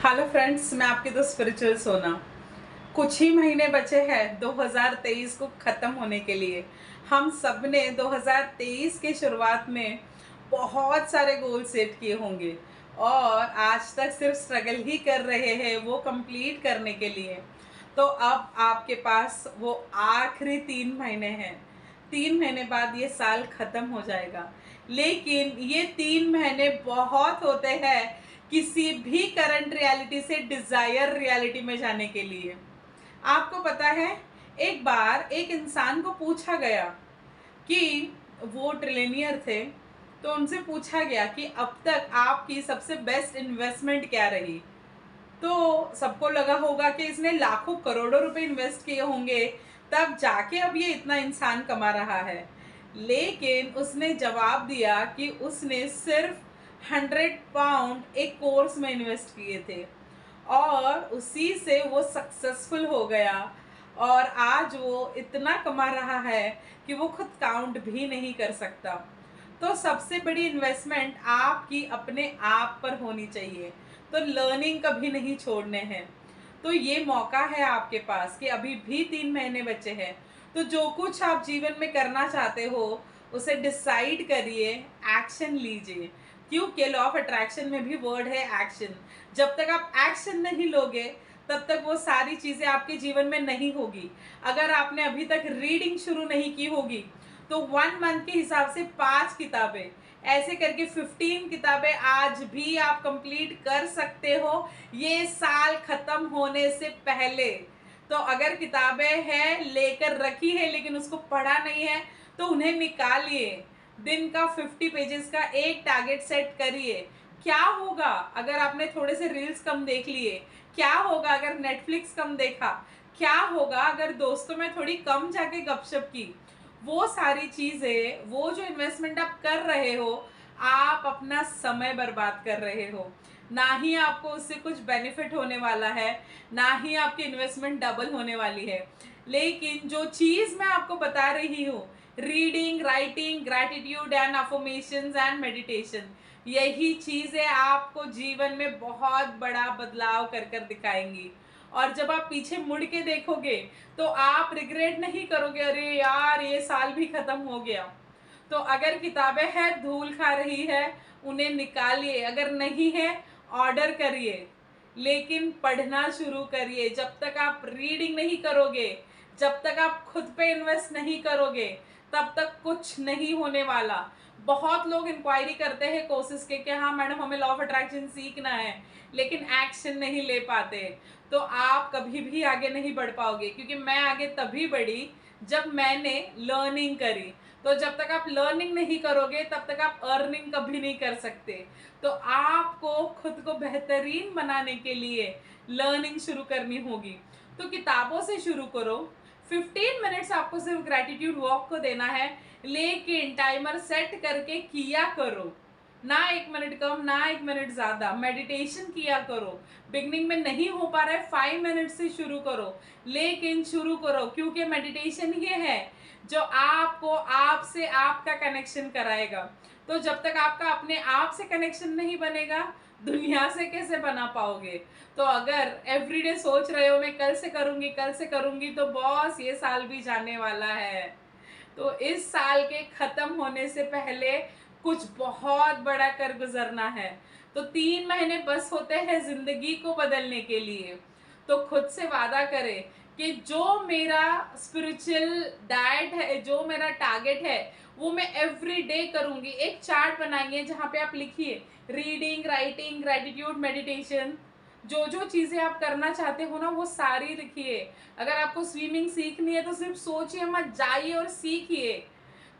Hello friends, मैं आपकी तो स्पिरिचुअल सोना। कुछ ही महीने बचे हैं 2023 को ख़त्म होने के लिए। हम सब ने 2023 के शुरुआत में बहुत सारे गोल सेट किए होंगे और आज तक सिर्फ स्ट्रगल ही कर रहे हैं वो कंप्लीट करने के लिए। तो अब आपके पास वो आखिरी 3 महीने हैं। 3 महीने बाद ये साल ख़त्म हो जाएगा, लेकिन ये 3 महीने बहुत होते हैं किसी भी करंट रियलिटी से डिज़ायर रियलिटी में जाने के लिए। आपको पता है, एक बार एक इंसान को पूछा गया कि वो ट्रिलियनियर थे, तो उनसे पूछा गया कि अब तक आपकी सबसे बेस्ट इन्वेस्टमेंट क्या रही। तो सबको लगा होगा कि इसने लाखों करोड़ों रुपए इन्वेस्ट किए होंगे, तब जाके अब ये इतना इंसान कमा रहा है। लेकिन उसने जवाब दिया कि उसने सिर्फ 100 पाउंड एक कोर्स में इन्वेस्ट किए थे और उसी से वो सक्सेसफुल हो गया और आज वो इतना कमा रहा है कि वो खुद काउंट भी नहीं कर सकता। तो सबसे बड़ी इन्वेस्टमेंट आपकी अपने आप पर होनी चाहिए। तो लर्निंग कभी नहीं छोड़ने हैं। तो ये मौका है आपके पास कि अभी भी 3 महीने बचे हैं। तो जो कुछ आप जीवन में करना चाहते हो उसे डिसाइड करिए, एक्शन लीजिए। क्योंकि लॉ ऑफ अट्रैक्शन में भी वर्ड है एक्शन। जब तक आप एक्शन नहीं लोगे तब तक वो सारी चीज़ें आपके जीवन में नहीं होगी। अगर आपने अभी तक रीडिंग शुरू नहीं की होगी तो 1 मंथ के हिसाब से 5 किताबें, ऐसे करके 15 किताबें आज भी आप कंप्लीट कर सकते हो ये साल खत्म होने से पहले। तो अगर किताबें हैं लेकर रखी है लेकिन उसको पढ़ा नहीं है तो उन्हें निकालिए। दिन का 50 पेजेस का एक टारगेट सेट करिए। क्या होगा अगर आपने थोड़े से रील्स कम देख लिए? क्या होगा अगर नेटफ्लिक्स कम देखा? क्या होगा अगर दोस्तों में थोड़ी कम जाके गपशप की? वो सारी चीज़ें, वो जो इन्वेस्टमेंट आप कर रहे हो, आप अपना समय बर्बाद कर रहे हो। ना ही आपको उससे कुछ बेनिफिट होने वाला है, ना ही आपकी इन्वेस्टमेंट डबल होने वाली है। लेकिन जो चीज़ मैं आपको बता रही हूँ, reading, writing, gratitude and affirmations and meditation, यही चीज़ें आपको जीवन में बहुत बड़ा बदलाव कर कर दिखाएंगी। और जब आप पीछे मुड़ के देखोगे तो आप रिग्रेट नहीं करोगे, अरे यार ये साल भी खत्म हो गया। तो अगर किताबें हैं धूल खा रही है उन्हें निकालिए, अगर नहीं है ऑर्डर करिए, लेकिन पढ़ना शुरू करिए। जब तक आप रीडिंग नहीं करोगे, जब तक आप खुद पे इन्वेस्ट नहीं करोगे, तब तक कुछ नहीं होने वाला। बहुत लोग इंक्वायरी करते हैं कोर्सेज के कि हाँ मैडम हमें लॉ ऑफ अट्रैक्शन सीखना है, लेकिन एक्शन नहीं ले पाते। तो आप कभी भी आगे नहीं बढ़ पाओगे, क्योंकि मैं आगे तभी बढ़ी जब मैंने लर्निंग करी। तो जब तक आप लर्निंग नहीं करोगे तब तक आप अर्निंग कभी नहीं कर सकते। तो आपको खुद को बेहतरीन बनाने के लिए लर्निंग शुरू करनी होगी। तो किताबों से शुरू करो। 15 मिनट्स आपको सिर्फ ग्रैटिट्यूड वॉक को देना है, लेकिन टाइमर सेट करके किया करो। ना 1 मिनट कम, ना 1 मिनट ज़्यादा। मेडिटेशन किया करो। बिगनिंग में नहीं हो पा रहा है, 5 मिनट से शुरू करो, लेकिन शुरू करो, क्योंकि मेडिटेशन ये है जो आपको आपसे आपका कनेक्शन कराएगा। तो जब तक आपका अपने आप से कनेक्शन नहीं बनेगा, दुनिया से कैसे बना पाओगे? तो अगर एवरीडे सोच रहे हो मैं कल से करूँगी, कल से करूँगी, तो बॉस ये साल भी जाने वाला है। तो इस साल के ख़त्म होने से पहले कुछ बहुत बड़ा कर गुजरना है। तो 3 महीने बस होते हैं ज़िंदगी को बदलने के लिए। तो खुद से वादा करें कि जो मेरा स्पिरिचुअल डाइट है, जो मेरा टारगेट है, वो मैं एवरी डे करूँगी। एक चार्ट बनाइए जहाँ पे आप लिखिए रीडिंग, राइटिंग, ग्रैटिट्यूड, मेडिटेशन। जो जो चीज़ें आप करना चाहते हो ना वो सारी लिखिए। अगर आपको स्विमिंग सीखनी है तो सिर्फ सोचिए मत, जाइए और सीखिए।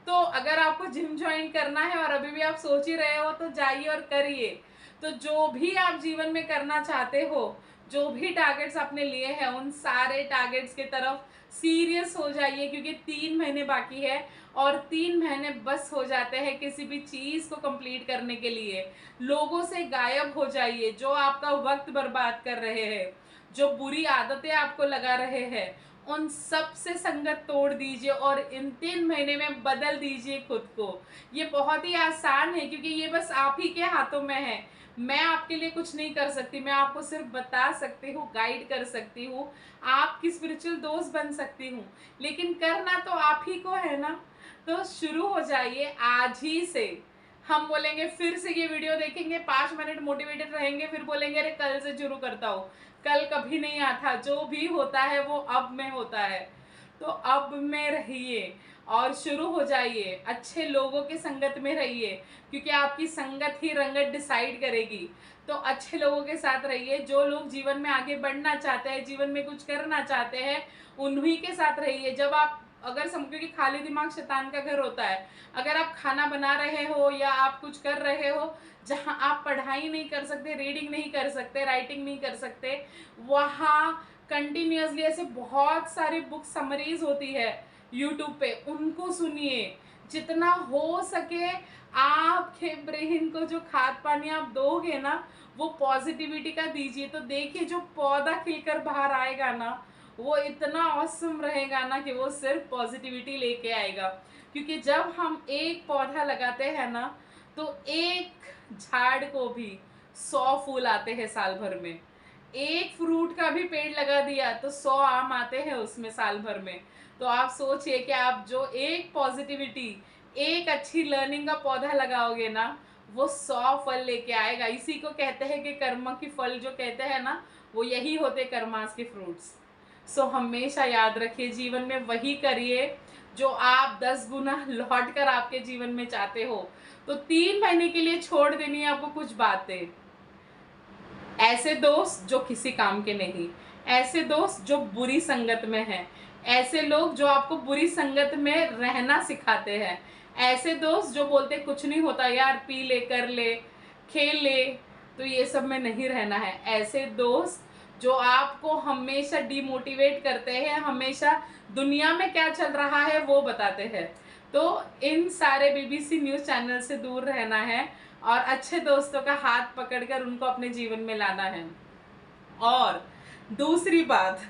तो अगर आपको जिम ज्वाइन करना है और अभी भी आप सोच ही रहे हो तो जाइए और करिए। तो जो भी आप जीवन में करना चाहते हो, जो भी टारगेट्स आपने लिए हैं, उन सारे टारगेट्स के तरफ सीरियस हो जाइए, क्योंकि 3 महीने बाकी है और 3 महीने बस हो जाते हैं किसी भी चीज़ को कंप्लीट करने के लिए। लोगों से गायब हो जाइए जो आपका वक्त बर्बाद कर रहे हैं, जो बुरी आदतें आपको लगा रहे हैं, उन सब से संगत तोड़ दीजिए और इन 3 महीने में बदल दीजिए खुद को। ये बहुत ही आसान है क्योंकि ये बस आप ही के हाथों में है। मैं आपके लिए कुछ नहीं कर सकती, मैं आपको सिर्फ बता सकती हूँ, गाइड कर सकती हूँ, आपकी स्पिरिचुअल दोस्त बन सकती हूँ, लेकिन करना तो आप ही को है ना। तो शुरू हो जाइए आज ही से। हम बोलेंगे फिर से ये वीडियो देखेंगे, 5 मिनट मोटिवेटेड रहेंगे, फिर बोलेंगे अरे कल से शुरू करता हूँ। कल कभी नहीं आता, जो भी होता है वो अब में होता है। तो अब में रहिए और शुरू हो जाइए, अच्छे लोगों के संगत में रहिए, क्योंकि आपकी संगत ही रंगत डिसाइड करेगी। तो अच्छे लोगों के साथ रहिए, जो लोग जीवन में आगे बढ़ना चाहते हैं, जीवन में कुछ करना चाहते हैं, उन्हीं के साथ रहिए। जब आप अगर क्योंकि खाली दिमाग शैतान का घर होता है। अगर आप खाना बना रहे हो या आप कुछ कर रहे हो जहाँ आप पढ़ाई नहीं कर सकते, रीडिंग नहीं कर सकते, राइटिंग नहीं कर सकते, वहाँ कंटिन्यूसली ऐसे बहुत सारी बुक समरीज होती है यूट्यूब पे, उनको सुनिए। जितना हो सके आपके ब्रेन को जो खाद पानी आप दोगे ना, वो पॉजिटिविटी का दीजिए। तो देखिए जो पौधा खिलकर बाहर आएगा ना, वो इतना ऑसम रहेगा ना कि वो सिर्फ पॉजिटिविटी लेके आएगा। क्योंकि जब हम एक पौधा लगाते हैं ना, तो एक झाड़ को भी 100 फूल आते हैं साल भर में। एक फ्रूट का भी पेड़ लगा दिया तो 100 आम आते हैं उसमें साल भर में। तो आप सोचिए कि आप जो एक पॉजिटिविटी, एक अच्छी लर्निंग का पौधा लगाओगे ना, वो 100 फल लेके आएगा। इसी को कहते हैं कि कर्म की फल जो कहते हैं ना, वो यही होते कर्मास के फ्रूट्स। सो हमेशा याद रखिए, जीवन में वही करिए जो आप 10 गुना लौट कर आपके जीवन में चाहते हो। तो 3 महीने के लिए छोड़ देनी है आपको कुछ बातें। ऐसे दोस्त जो किसी काम के नहीं, ऐसे दोस्त जो बुरी संगत में हैं, ऐसे लोग जो आपको बुरी संगत में रहना सिखाते हैं, ऐसे दोस्त जो बोलते कुछ नहीं होता यार, पी ले, कर ले, खेल ले, तो ये सब में नहीं रहना है। ऐसे दोस्त जो आपको हमेशा डिमोटिवेट करते हैं, हमेशा दुनिया में क्या चल रहा है वो बताते हैं। तो इन सारे बीबीसी न्यूज़ चैनल से दूर रहना है और अच्छे दोस्तों का हाथ पकड़कर उनको अपने जीवन में लाना है। और दूसरी बात,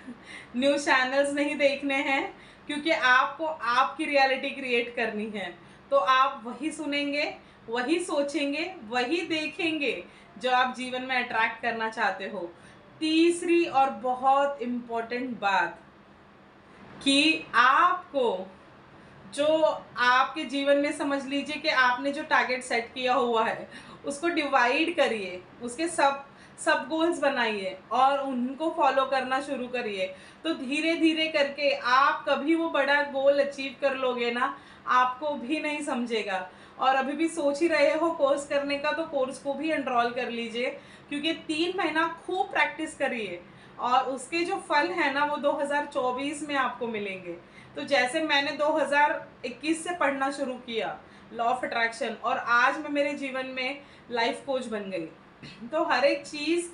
न्यूज़ चैनल्स नहीं देखने हैं, क्योंकि आपको आपकी रियलिटी क्रिएट करनी है। तो आप वही सुनेंगे, वही सोचेंगे, वही देखेंगे जो आप जीवन में अट्रैक्ट करना चाहते हो। तीसरी और बहुत इम्पोर्टेंट बात कि आपको जो आपके जीवन में, समझ लीजिए कि आपने जो टारगेट सेट किया हुआ है उसको डिवाइड करिए, उसके सब गोल्स बनाइए और उनको फॉलो करना शुरू करिए। तो धीरे धीरे करके आप कभी वो बड़ा गोल अचीव कर लोगे ना, आपको भी नहीं समझेगा। और अभी भी सोच ही रहे हो कोर्स करने का, तो कोर्स को भी एनरोल कर लीजिए, क्योंकि 3 महीना खूब प्रैक्टिस करिए और उसके जो फल हैं ना, वो 2024 में आपको मिलेंगे। तो जैसे मैंने 2021 से पढ़ना शुरू किया लॉ ऑफ अट्रैक्शन, और आज मैं मेरे जीवन में लाइफ कोच बन गई। तो हर एक चीज़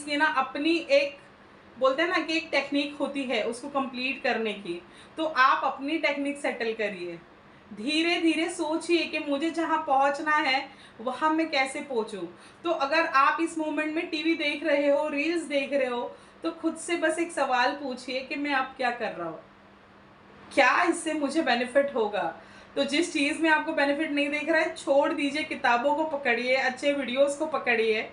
की ना अपनी एक, बोलते हैं ना कि एक टेक्निक होती है उसको कंप्लीट करने की। तो आप अपनी टेक्निक सेटल करिए, धीरे धीरे सोचिए कि मुझे जहाँ पहुँचना है वहाँ मैं कैसे पहुँचूँ। तो अगर आप इस मोमेंट में टीवी देख रहे हो, रील्स देख रहे हो, तो खुद से बस एक सवाल पूछिए कि मैं अब क्या कर रहा हूँ, क्या इससे मुझे बेनिफिट होगा। तो जिस चीज़ में आपको बेनिफिट नहीं दिख रहा है, छोड़ दीजिए, किताबों को पकड़िए, अच्छे वीडियोस को पकड़िए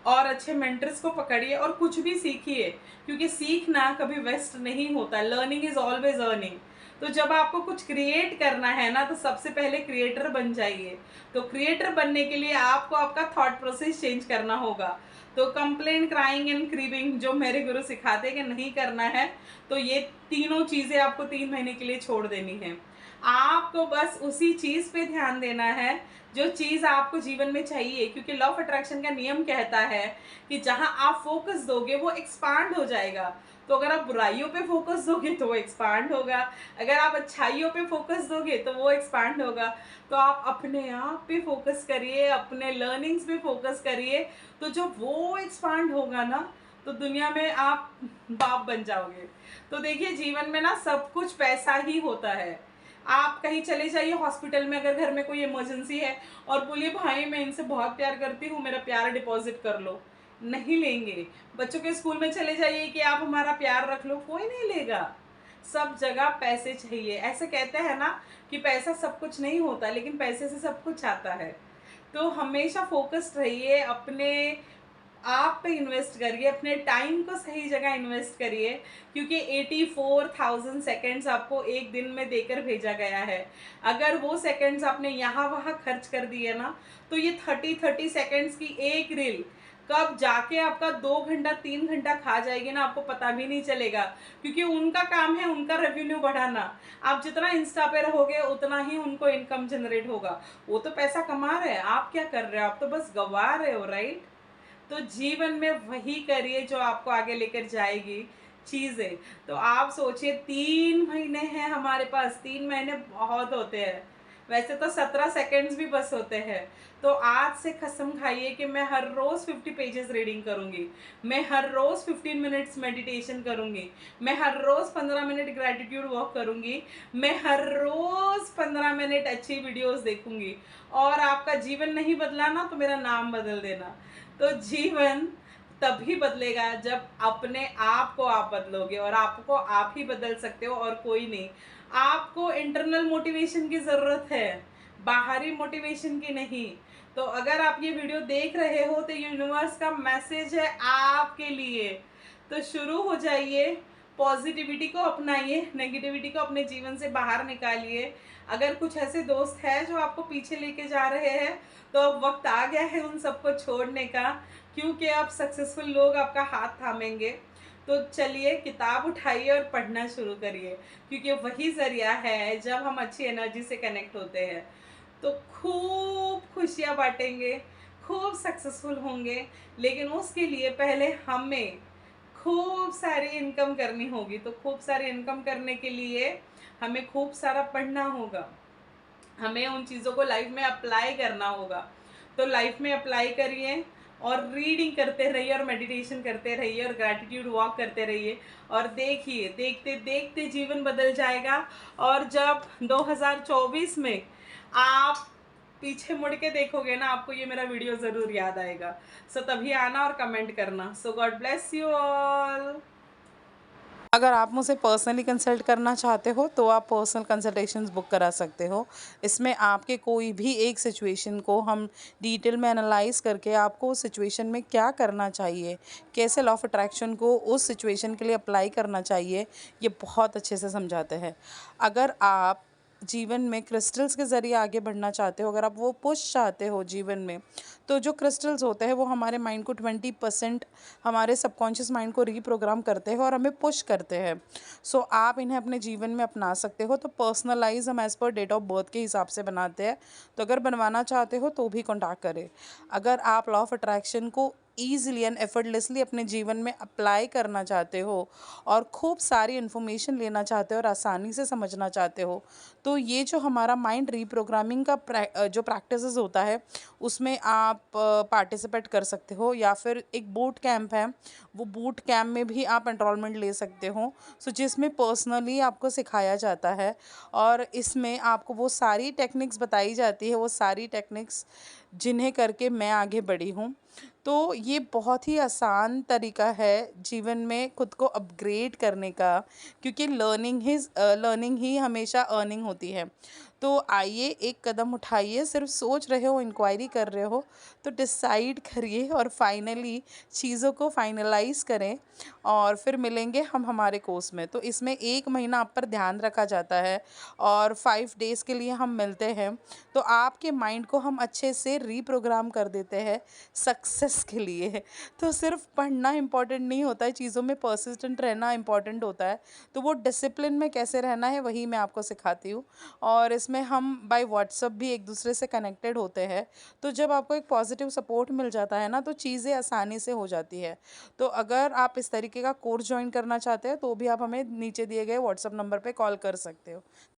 और अच्छे मेंटर्स को पकड़िए और कुछ भी सीखिए, क्योंकि सीखना कभी वेस्ट नहीं होता। Learning is always earning. तो जब आपको कुछ क्रिएट करना है ना, तो सबसे पहले क्रिएटर बन जाइए। तो क्रिएटर बनने के लिए आपको आपका थॉट प्रोसेस चेंज करना होगा। तो कंप्लेन, क्राइंग एंड क्रीविंग जो मेरे गुरु सिखाते हैं कि नहीं करना है, तो ये तीनों चीज़ें आपको 3 महीने के लिए छोड़ देनी है। आपको बस उसी चीज़ पे ध्यान देना है जो चीज़ आपको जीवन में चाहिए, क्योंकि लॉ ऑफ अट्रैक्शन का नियम कहता है कि जहाँ आप फोकस दोगे वो एक्सपांड हो जाएगा। तो अगर आप बुराइयों पे फोकस दोगे तो वो एक्सपांड होगा, अगर आप अच्छाइयों पे फोकस दोगे तो वो एक्सपांड होगा। तो आप अपने आप पे फोकस करिए, अपने लर्निंग्स पे फोकस करिए, तो जो वो एक्सपांड होगा ना, तो दुनिया में आप बाप बन जाओगे। तो देखिए जीवन में ना सब कुछ पैसा ही होता है। आप कहीं चले जाइए हॉस्पिटल में, अगर घर में कोई इमरजेंसी है और बोलिए भाई मैं इनसे बहुत प्यार करती हूँ, मेरा प्यार डिपॉजिट कर लो, नहीं लेंगे। बच्चों के स्कूल में चले जाइए कि आप हमारा प्यार रख लो, कोई नहीं लेगा। सब जगह पैसे चाहिए। ऐसे कहते हैं ना कि पैसा सब कुछ नहीं होता, लेकिन पैसे से सब कुछ आता है। तो हमेशा फ़ोकस्ड रहिए, अपने आप पे इन्वेस्ट करिए, अपने टाइम को सही जगह इन्वेस्ट करिए, क्योंकि 84,000 सेकंड्स आपको एक दिन में देकर भेजा गया है। अगर वो सेकंड्स आपने यहाँ वहाँ खर्च कर दिए ना, तो ये 30-30 सेकंड्स की एक रील कब जाके आपका 2 घंटा 3 घंटा खा जाएगी ना, आपको पता भी नहीं चलेगा। क्योंकि उनका काम है उनका रेवेन्यू बढ़ाना। आप जितना इंस्टा पे रहोगे उतना ही उनको इनकम जनरेट होगा। वो तो पैसा कमा रहे हैं, आप क्या कर रहे हो? आप तो बस गंवा रहे हो, राइट? तो जीवन में वही करिए जो आपको आगे लेकर जाएगी चीज़ें। तो आप सोचिए, 3 महीने हैं हमारे पास। 3 महीने बहुत होते हैं। वैसे तो 17 सेकेंड्स भी बस होते हैं। तो आज से कसम खाइए कि मैं हर रोज़ 50 पेजेस रीडिंग करूँगी, मैं हर रोज़ 15 मिनट्स मेडिटेशन करूँगी, मैं हर रोज़ 15 मिनट ग्रैटिट्यूड वॉक करूँगी, मैं हर रोज़ 15 मिनट अच्छी वीडियोस देखूँगी। और आपका जीवन नहीं बदला ना, तो मेरा नाम बदल देना। तो जीवन तभी बदलेगा जब अपने आप को आप बदलोगे, और आपको आप ही बदल सकते हो और कोई नहीं। आपको इंटरनल मोटिवेशन की ज़रूरत है, बाहरी मोटिवेशन की नहीं। तो अगर आप ये वीडियो देख रहे हो तो यूनिवर्स का मैसेज है आपके लिए। तो शुरू हो जाइए, पॉजिटिविटी को अपनाइए, नेगेटिविटी को अपने जीवन से बाहर निकालिए। अगर कुछ ऐसे दोस्त हैं जो आपको पीछे लेके जा रहे हैं, तो अब वक्त आ गया है उन सबको छोड़ने का, क्योंकि अब सक्सेसफुल लोग आपका हाथ थामेंगे। तो चलिए, किताब उठाइए और पढ़ना शुरू करिए, क्योंकि वही ज़रिया है जब हम अच्छी एनर्जी से कनेक्ट होते हैं। तो खूब खुशियाँ बाँटेंगे, खूब सक्सेसफुल होंगे, लेकिन उसके लिए पहले हमें खूब सारी इनकम करनी होगी। तो खूब सारी इनकम करने के लिए हमें खूब सारा पढ़ना होगा, हमें उन चीज़ों को लाइफ में अप्लाई करना होगा। तो लाइफ में अप्लाई करिए, और रीडिंग करते रहिए, और मेडिटेशन करते रहिए, और ग्रैटिट्यूड वॉक करते रहिए। और देखिए, देखते देखते जीवन बदल जाएगा। और जब 2024 में आप पीछे मुड़ के देखोगे ना, आपको ये मेरा वीडियो ज़रूर याद आएगा। सो तभी आना और कमेंट करना। सो गॉड ब्लेस यू ऑल। अगर आप मुझसे पर्सनली कंसल्ट करना चाहते हो तो आप पर्सनल कंसल्टेशंस बुक करा सकते हो। इसमें आपके कोई भी एक सिचुएशन को हम डिटेल में एनालाइज करके आपको उस सिचुएशन में क्या करना चाहिए, कैसे लॉ ऑफ अट्रैक्शन को उस सिचुएशन के लिए अप्लाई करना चाहिए, ये बहुत अच्छे से समझाते हैं। अगर आप जीवन में क्रिस्टल्स के ज़रिए आगे बढ़ना चाहते हो, अगर आप वो पुश चाहते हो जीवन में, तो जो क्रिस्टल्स होते हैं वो हमारे माइंड को 20% हमारे सबकॉन्शियस माइंड को रीप्रोग्राम करते हैं और हमें पुश करते हैं। सो आप इन्हें अपने जीवन में अपना सकते हो। तो पर्सनलाइज हम as per date of birth के हिसाब से बनाते हैं। तो अगर बनवाना चाहते हो तो भी कॉन्टैक्ट करें। अगर आप लॉ ऑफ अट्रैक्शन को ईजिली एंड एफर्टलेसली अपने जीवन में अप्लाई करना चाहते हो और खूब सारी इन्फॉर्मेशन लेना चाहते हो और आसानी से समझना चाहते हो, तो ये जो हमारा माइंड रीप्रोग्रामिंग का जो प्रैक्टिसेस होता है, उसमें आप पार्टिसिपेट कर सकते हो। या फिर एक बूट कैंप है, वो बूट कैंप में भी आप एनरोलमेंट ले सकते हो। सो जिसमें पर्सनली आपको सिखाया जाता है, और इसमें आपको वो सारी टेक्निक्स बताई जाती है, वो सारी टेक्निक्स जिन्हें करके मैं आगे बढ़ी हूँ। तो ये बहुत ही आसान तरीका है जीवन में खुद को अपग्रेड करने का, क्योंकि लर्निंग ही हमेशा अर्निंग होती है। तो आइए, एक कदम उठाइए। सिर्फ सोच रहे हो, इंक्वायरी कर रहे हो, तो डिसाइड करिए और फाइनली चीज़ों को फाइनलाइज करें, और फिर मिलेंगे हम हमारे कोर्स में। तो इसमें 1 महीना आप पर ध्यान रखा जाता है और 5 डेज़ के लिए हम मिलते हैं। तो आपके माइंड को हम अच्छे से रीप्रोग्राम कर देते हैं सक्सेस के लिए। तो सिर्फ पढ़ना इम्पॉर्टेंट नहीं होता है, चीज़ों में परसिस्टेंट रहना इम्पॉर्टेंट होता है। तो वो डिसिप्लिन में कैसे रहना है, वही मैं आपको सिखाती हूँ। और इसमें हम बाय व्हाट्सएप भी एक दूसरे से कनेक्टेड होते हैं। तो जब आपको एक पॉजिटिव सपोर्ट मिल जाता है ना, तो चीज़ें आसानी से हो जाती है। तो अगर आप इस तरीके का कोर्स ज्वाइन करना चाहते हैं तो भी आप हमें नीचे दिए गए व्हाट्सएप नंबर पे कॉल कर सकते हो।